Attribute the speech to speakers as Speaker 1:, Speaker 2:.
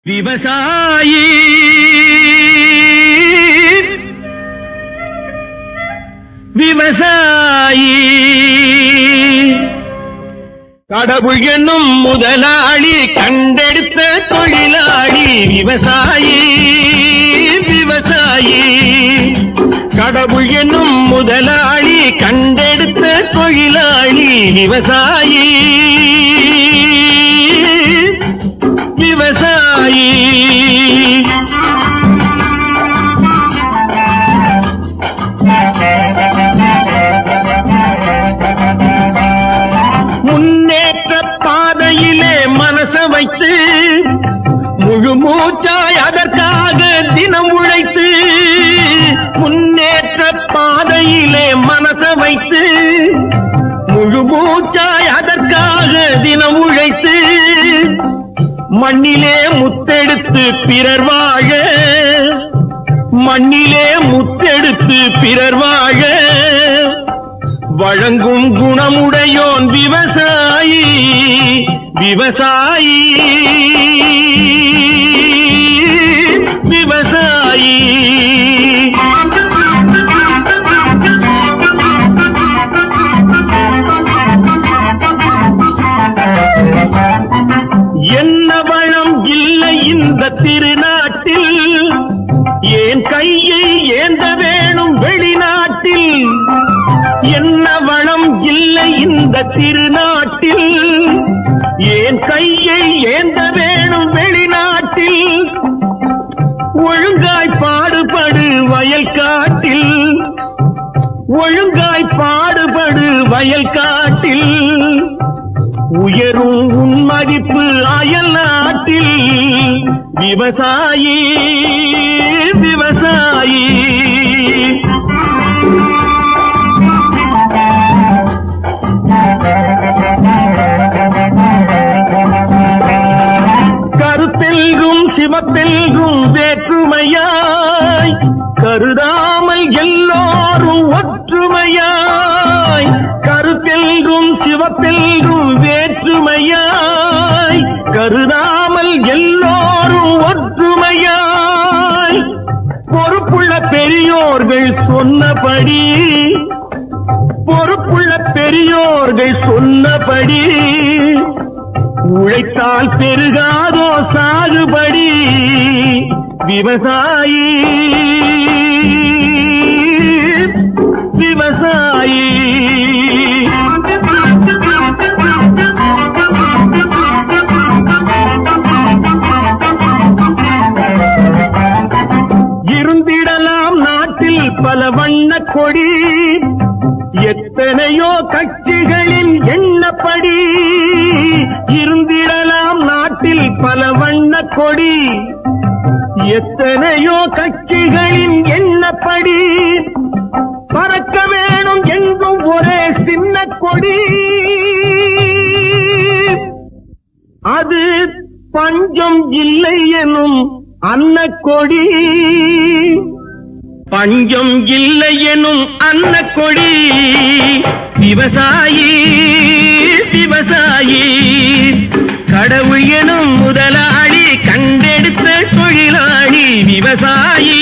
Speaker 1: விவசாயி விவசாயி கடவுள் என்னும் முதலாளி கண்டெடுத்த தொழிலாளி விவசாயி விவசாயி கடவுள் என்னும் முதலாளி கண்டெடுத்த தொழிலாளி விவசாயி விவசாயி முன்னேற்ற பாதையிலே மனச வைத்து முழு மூச்சாய் அதற்காக தினம் உழைத்து முன்னேற்ற பாதையிலே மனச வைத்து முழு மூச்சாய் அதற்காக தினம் உழைத்து மண்ணிலே முத்தெடுத்து பிறர் வாழ மண்ணிலே முத்தெடுத்து பிறர் வாழ வழங்கும் குணமுடையோன் விவசாயி விவசாயி விவசாயி என்ன வளம் இல்லை இந்த திருநாட்டில் ஏன் கையை ஏந்த வேணும் வெளிநாட்டில் என்ன வளம் இல்லை இந்த திருநாட்டில் ஏன் கையை ஏந்த வேணும் வெளிநாட்டில் ஒழுங்காய் பாடுபடு வயல் காட்டில் ஒழுங்காய் பாடுபடு வயல் காட்டில் உயரும் உன் மதிப்பு அயல் நாட்டில் விவசாயி விவசாயி கருத்தெல்கும் சிவப்பெல்கும் வேற்றுமையாய் கருதாமல் எல்லோரும் ஒற்றுமையாய் கருத்தெல்கும் சிவப்பெல்கும் வேற்றுமையாய் கருதாமல் எல்லோரும் ஒற்றுமையாய் பொறுப்புள்ள பெரியோர்கள் சொன்னபடி பொறுப்புள்ள பெரியோர்கள் சொன்னபடி உழைத்தால் பெருகாதோ சாகுபடி விவசாயி விவசாயி இருந்திடலாம் நாட்டில் பல வண்ண கொடி எத்தனையோ கட்சிகளின் எண்ணப்படி இருந்திடலாம் நாட்டில் பல வண்ண கொடி எத்தனையோ கட்சிகளின் எண்ணப்படி பறக்க வேணும் எங்கும் ஒரே சின்ன கொடி அது பஞ்சம் இல்லை எனும் அன்னக்கொடி பஞ்சம் இல்லை எனும் அன்னக்கொடி விவசாயி விவசாயி கடவுள் எனும் முதலாளி கண்டெடுத்த தொழிலாளி விவசாயி